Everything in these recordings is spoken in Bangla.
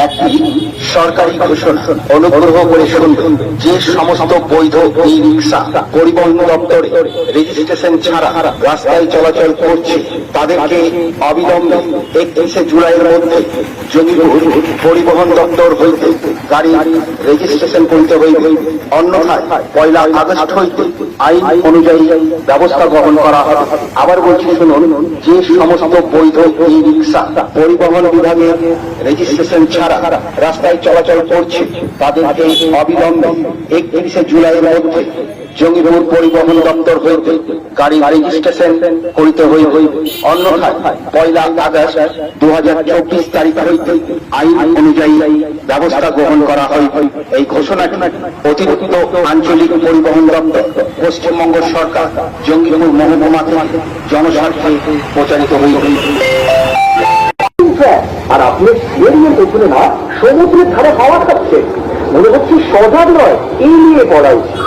একটি সরকারি ঘোষণা, অনুগ্রহ করে শুনবেন। যে সমস্ত বৈধ ই রিক্সা পরিবহন দপ্তরে রেজিস্ট্রেশন ছাড়া রাস্তায় চলাচল করছে তাদেরকে অবিলম্বে 31শে জুলাইয়ের মধ্যে জঙ্গিপুর পরিবহন দপ্তর হইতে গাড়ি রেজিস্ট্রেশন করতে হইবে, অন্যথায় 1 আগস্ট হইতে আইন অনুযায়ী ব্যবস্থা গ্রহণ করা হবে। আবার বলছি শুনুন, যে সমস্ত বৈধ ই রিক্সা পরিবহন বিভাগের রেজিস্ট্রেশন ছাড়া রাস্তায় চলাচল করছে তাদেরকে অবিলম্বে 31শে জুলাইয়ের মধ্যে জঙ্গিপুর পরিবহন দপ্তর হইতে গাড়ি রেজিস্ট্রেশন করিতে হইবে, অন্যথায় 1 আগস্ট 2024 তারিখ হইতে আইন অনুযায়ী ব্যবস্থা গ্রহণ করা হইবে। এই ঘোষণাটি অতিরিক্ত আঞ্চলিক পরিবহন দপ্তর, পশ্চিমবঙ্গ সরকার, জঙ্গিপুর মহকুমা থেকে জনস্বার্থে প্রচারিত হইবে। আর আপনি স্টিয়ারিং এর পেছনে না সমুদ্রের ধারে হাওয়া খাচ্ছে, মনে হচ্ছে সজাগ নয় এই নিয়ে পড়া উচিত।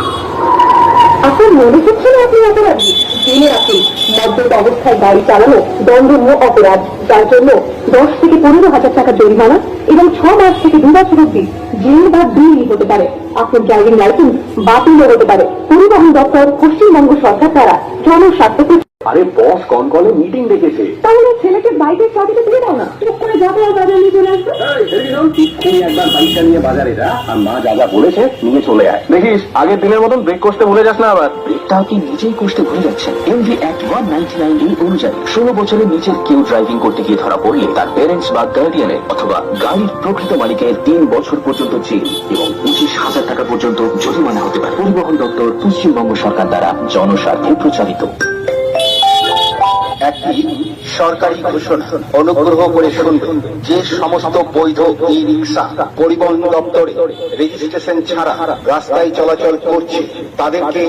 আপনার মনে হচ্ছে না আপনি অপরাধী? জেনে রাখুন, মদ্যপ অবস্থায় গাড়ি চালানো দণ্ডনীয় অপরাধ, যার জন্য 10 থেকে 15,000 টাকা জরিমানা এবং 6 মাস থেকে 2 বছর অব্দি জেল বা 2 হতে পারে। আপনার ড্রাইভিং লাইসেন্স বাতিলও হতে পারে। পরিবহন দপ্তর, পশ্চিমবঙ্গ সরকার দ্বারা জনস্বার্থে। আরে বস কনকলে মিটিং ডেকেছে। তাহলে ছেলেকে বাইকের চাবিটা দিয়ে দাও না, চুপ করে যাবে আর বাজার নিয়ে চলে আসবে। তুমি একবার বাইকটা নিয়ে বাজারে যা, আর মা যা যা বলেছে নিয়ে চলে আয়। দেখিস আগের দিনের মতন ব্রেক করতে ভুলে যাস না আবার। ব্রেকটা আপনি নিজেই করতে ভুলে যাচ্ছেন। এমভি অ্যাক্ট 199 অনুযায়ী 16 বছরের নিচের কেউ ড্রাইভিং করতে গিয়ে ধরা পড়লে তার প্যারেন্টস বা গার্ডিয়ানের অথবা গাড়ির প্রকৃত মালিকের 3 বছর পর্যন্ত জেল এবং 25,000 টাকা পর্যন্ত জরিমানা হতে পারে। পরিবহন দপ্তর, পশ্চিমবঙ্গ সরকার দ্বারা জনস্বার্থে প্রচারিত। একটি সরকারি ঘোষণা, অনুগ্রহ করে শুনবেন। যে সমস্ত বৈধ ই রিক্সা পরিবহন দপ্তরে রেজিস্ট্রেশন ছাড়া রাস্তায় চলাচল করছে তাদেরকে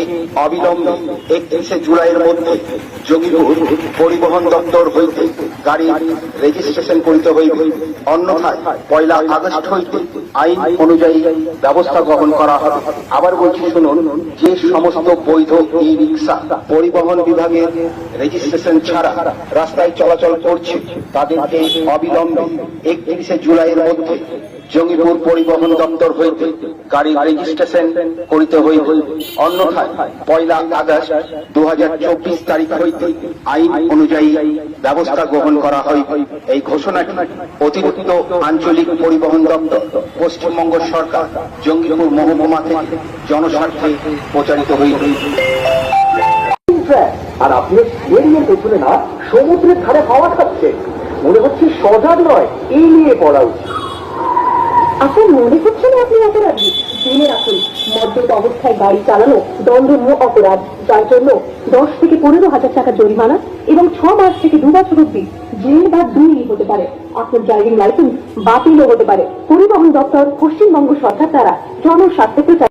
অবিলম্বে 31শে জুলাইয়ের মধ্যে জঙ্গিপুর পরিবহন দপ্তর হইতে গাড়ি রেজিস্ট্রেশন করিতে হইবে, অন্যথায় 1 আগস্ট হইতে আইন অনুযায়ী ব্যবস্থা গ্রহণ করা হবে। আবার বলছি শুনুন, যে সমস্ত বৈধ ই রিক্সা পরিবহন বিভাগের রেজিস্ট্রেশন ছাড়া রাস্তায় চলাচল করছে তাদেরকে অবিলম্বে 31শে জুলাইয়ের মধ্যে জঙ্গিপুর পরিবহন দপ্তর হইতে গাড়ি রেজিস্ট্রেশন করিতে হইবে, অন্যথায় 1 আগস্ট 2024 তারিখ হইতে আইন অনুযায়ী ব্যবস্থা গ্রহণ করা হইবে। এই ঘোষণাটি অতিরিক্ত আঞ্চলিক পরিবহন দপ্তর, পশ্চিমবঙ্গ সরকার, জঙ্গিপুর মহকুমা থেকে জনস্বার্থে প্রচারিত হইবে। আর আপনি স্টিয়ারিং এর পেছনে না সমুদ্রের ধারে হাওয়া খাচ্ছে, মনে হচ্ছে সজাগ নয় এই নিয়ে পড়া উচিত। আপনার মনে হচ্ছে না আপনি অপরাধী? জেনে রাখুন, মদ্যপ অবস্থায় গাড়ি চালানো দণ্ডনীয় অপরাধ, যার জন্য 10 থেকে 15,000 টাকা জরিমানা এবং 6 মাস থেকে 2 বছর অব্দি জেল বা 2 হতে পারে। আপনার ড্রাইভিং লাইসেন্স বাতিলও হতে পারে। পরিবহন দপ্তর, পশ্চিমবঙ্গ সরকার দ্বারা জনস্বার্থে প্রচার।